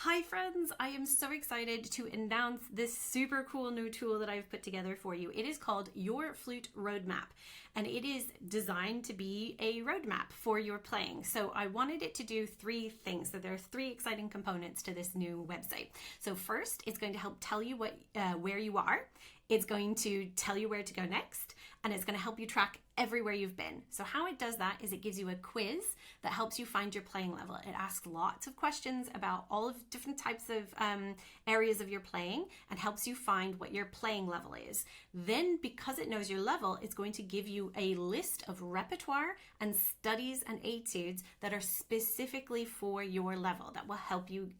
Hi friends, I am so excited to announce this super cool new tool that I've put together for you. It is called Your Flute Roadmap, and it is designed to be a roadmap for your playing. So I wanted it to do three things. So there are three exciting components to this new website. So first, it's going to help tell you where you are. It's going to tell you where to go next, and it's going to help you track everywhere you've been. So how it does that is it gives you a quiz that helps you find your playing level. It asks lots of questions about all of different types of areas of your playing and helps you find what your playing level is. Then, because it knows your level, it's going to give you a list of repertoire and studies and études that are specifically for your level that will help you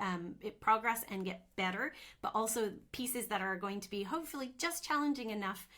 progress and get better, but also pieces that are going to be hopefully just challenging enough,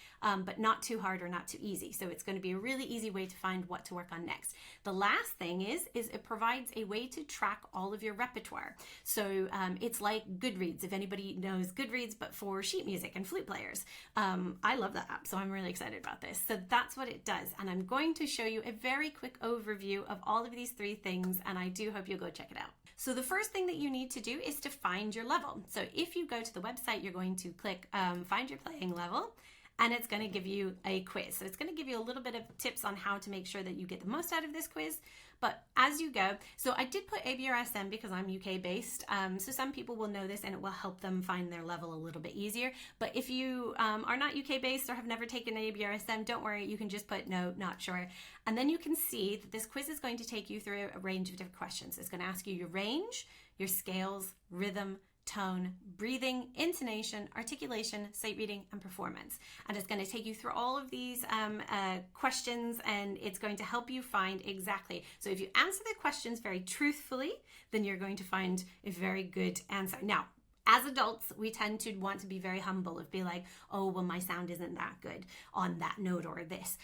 but not too hard or not too easy. So it's going to be a really easy way to find what to work on next. The last thing is it provides a way to track all of your repertoire. So it's like GoodReads, if anybody knows GoodReads, but for sheet music and flute players. I love that app, so I'm really excited about this. So that's what it does. And I'm going to show you a very quick overview of all of these three things, and I do hope you'll go check it out. So the first thing that you need to do is to find your level. So if you go to the website, you're going to click Find Your Playing Level, and it's going to give you a quiz. So it's going to give you a little bit of tips on how to make sure that you get the most out of this quiz. But as you go, so I did put ABRSM because I'm UK based. So some people will know this and it will help them find their level a little bit easier. But if you are not UK based or have never taken ABRSM, don't worry, you can just put no, not sure. And then you can see that this quiz is going to take you through a range of different questions. It's going to ask you your range, your scales, rhythm, tone, breathing, intonation, articulation, sight reading, and performance. And it's going to take you through all of these questions, and it's going to help you find exactly. So if you answer the questions very truthfully, then you're going to find a very good answer. Now, as adults, we tend to want to be very humble of be like, oh, well, my sound isn't that good on that note or this.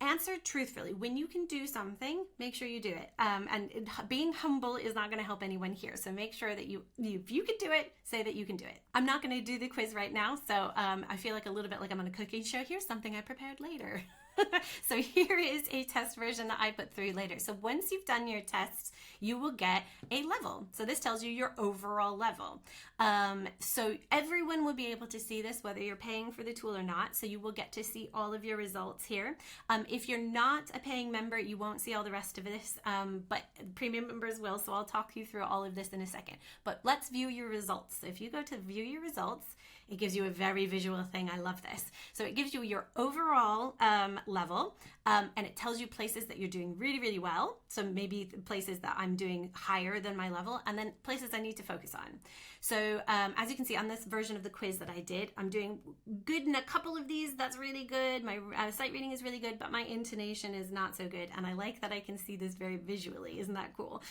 Answer truthfully. When you can do something, make sure you do it. And being humble is not going to help anyone here. So make sure that if you can do it, say that you can do it. I'm not going to do the quiz right now. So I feel like a little bit like I'm on a cooking show. Here's something I prepared later. So here is a test version that I put through later. So once you've done your tests, you will get a level. So this tells you your overall level. So everyone will be able to see this, whether you're paying for the tool or not. So you will get to see all of your results here. If you're not a paying member, you won't see all the rest of this, but premium members will. So I'll talk you through all of this in a second. But let's view your results. So if you go to view your results, it gives you a very visual thing. I love this. So it gives you your overall level, and it tells you places that you're doing really, really well. So maybe places that I'm doing higher than my level, and then places I need to focus on. So as you can see on this version of the quiz that I did, I'm doing good in a couple of these. That's really good. My sight reading is really good, but my intonation is not so good. And I like that I can see this very visually. Isn't that cool?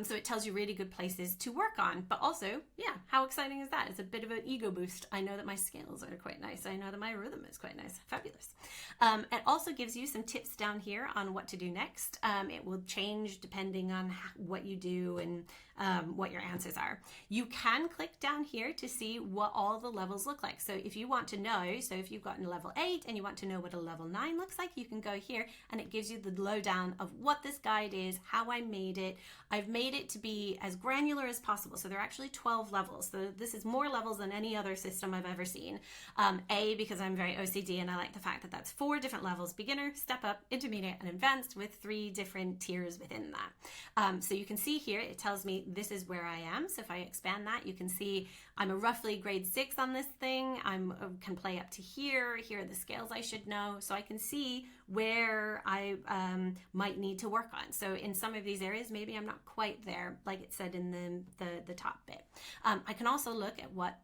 So it tells you really good places to work on. But also, yeah, how exciting is that? It's a bit of an ego boost. I know that my scales are quite nice. I know that my rhythm is quite nice. Fabulous. It also gives you some tips down here on what to do next. It will change depending on what you do and what your answers are. You can click down here to see what all the levels look like. So if you want to know, so if you've gotten a level 8 and you want to know what a level 9 looks like, you can go here and it gives you the lowdown of what this guide is, how I made it. I've made it to be as granular as possible. So there are actually 12 levels. So this is more levels than any other system I've ever seen. Because I'm very OCD and I like the fact that that's 4 different levels: beginner, step up, intermediate, and advanced, with 3 different tiers within that. So you can see here, it tells me this is where I am. So if I expand that, you can see I'm a roughly grade 6 on this thing. I can play up to here. Here are the scales I should know. So I can see where I might need to work on. So in some of these areas, maybe I'm not quite there, like it said in the top bit. I can also look at what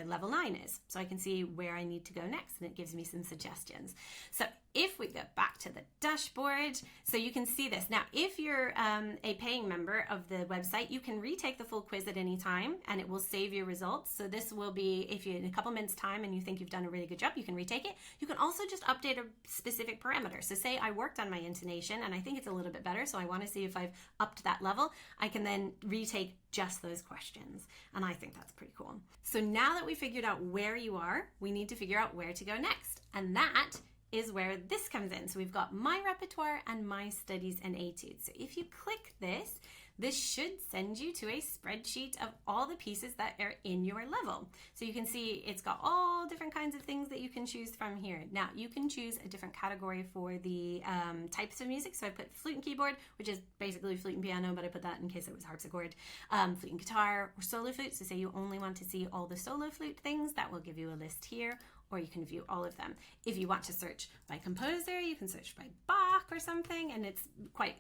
level 9 is. So I can see where I need to go next, and it gives me some suggestions. So if we go back to the dashboard, so you can see this. Now, if you're a paying member of the website, you can retake the full quiz at any time, and it will save your results. So this will be, if you in a couple minutes time and you think you've done a really good job, you can retake it. You can also just update a specific parameter. So say I worked on my intonation and I think it's a little bit better, so I want to see if I've upped that level. I can then retake just those questions, and I think that's pretty cool. So now that we figured out where you are, we need to figure out where to go next, and that is where this comes in. So we've got my repertoire and my studies and études. So if you click this, this should send you to a spreadsheet of all the pieces that are in your level. So you can see it's got all different kinds of things that you can choose from here. Now you can choose a different category for the types of music. So I put flute and keyboard, which is basically flute and piano, but I put that in case it was harpsichord, flute and guitar, or solo flute. So say you only want to see all the solo flute things, that will give you a list here, or you can view all of them. If you want to search by composer, you can search by Bach or something, and it's quite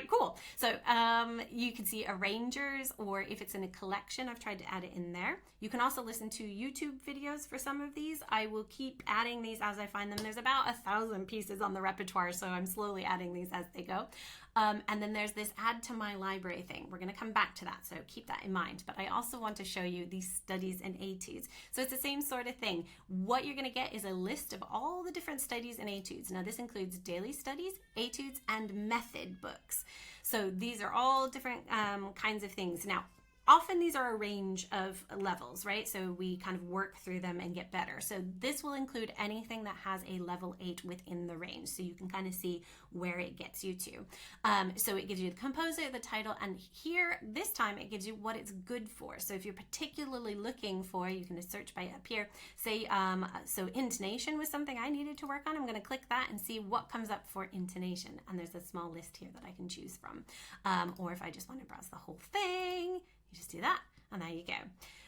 cool. So you can see arrangers, or if it's in a collection, I've tried to add it in there. You can also listen to YouTube videos for some of these. I will keep adding these as I find them. There's about 1,000 pieces on the repertoire, so I'm slowly adding these as they go. And then there's this add to my library thing. We're going to come back to that, so keep that in mind. But I also want to show you these studies and études. So it's the same sort of thing. What you're going to get is a list of all the different studies and études. Now this includes daily studies, études, and method books. So these are all different kinds of things. Now, often these are a range of levels, right? So we kind of work through them and get better. So this will include anything that has a level 8 within the range. So you can kind of see where it gets you to. So it gives you the composer, the title, and here, this time, it gives you what it's good for. So if you're particularly looking for, you can search by up here, say, so intonation was something I needed to work on. I'm going to click that and see what comes up for intonation. And there's a small list here that I can choose from. Or if I just want to browse the whole thing, you just do that, and there you go.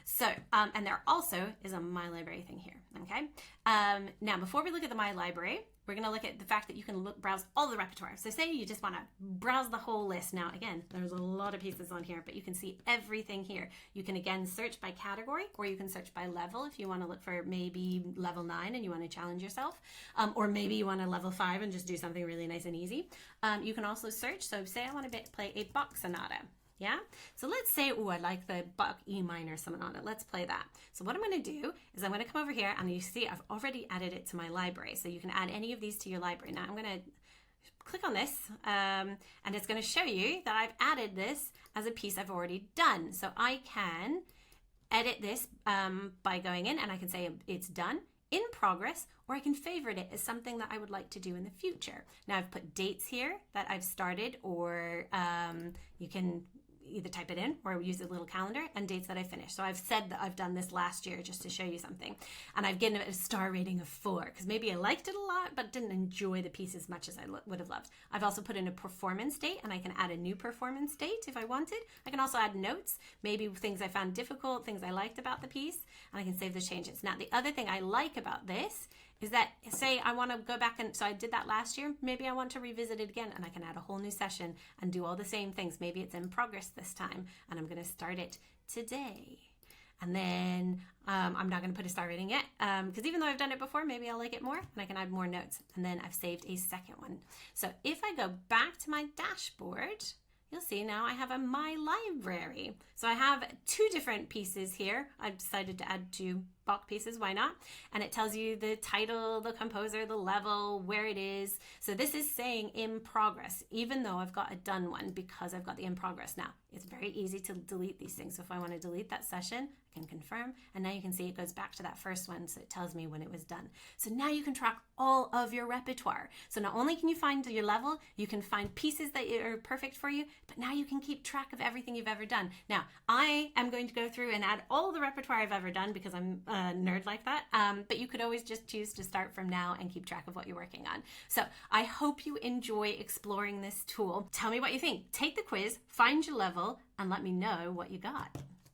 So, and there also is a My Library thing here, okay? Now, before we look at the My Library, we're gonna look at the fact that you can browse all the repertoire. So say you just wanna browse the whole list. Now, again, there's a lot of pieces on here, but you can see everything here. You can, again, search by category, or you can search by level if you wanna look for maybe level 9 and you wanna challenge yourself, or maybe you wanna level 5 and just do something really nice and easy. You can also search, so say I wanna play a Bach sonata. Yeah, so let's say, oh, I like the Bach E minor sonata. Let's play that. So what I'm going to do is I'm going to come over here, and you see I've already added it to my library. So you can add any of these to your library. Now I'm going to click on this, and it's going to show you that I've added this as a piece I've already done. So I can edit this by going in, and I can say it's done, in progress, or I can favorite it as something that I would like to do in the future. Now I've put dates here that I've started, or you can either type it in or use a little calendar, and dates that I finished. So I've said that I've done this last year just to show you something. And I've given it a star rating of 4 because maybe I liked it a lot but didn't enjoy the piece as much as I would have loved. I've also put in a performance date, and I can add a new performance date if I wanted. I can also add notes, maybe things I found difficult, things I liked about the piece, and I can save those changes. Now, the other thing I like about this is that, say I want to go back, and so I did that last year, maybe I want to revisit it again, and I can add a whole new session and do all the same things. Maybe it's in progress this time, and I'm going to start it today. And then I'm not going to put a star rating yet, because even though I've done it before, maybe I'll like it more, and I can add more notes. And then I've saved a second one. So if I go back to my dashboard, you'll see now I have a My Library. So I have 2 different pieces here. I've decided to add 2 Bach pieces, why not? And it tells you the title, the composer, the level, where it is. So this is saying in progress, even though I've got a done one, because I've got the in progress. Now, it's very easy to delete these things. So if I want to delete that session, I can confirm, and now you can see it goes back to that first one, so it tells me when it was done. So now you can track all of your repertoire. So not only can you find your level, you can find pieces that are perfect for you, but now you can keep track of everything you've ever done. Now, I am going to go through and add all the repertoire I've ever done because I'm a nerd like that, but you could always just choose to start from now and keep track of what you're working on. So I hope you enjoy exploring this tool. Tell me what you think. Take the quiz, find your level, and let me know what you got.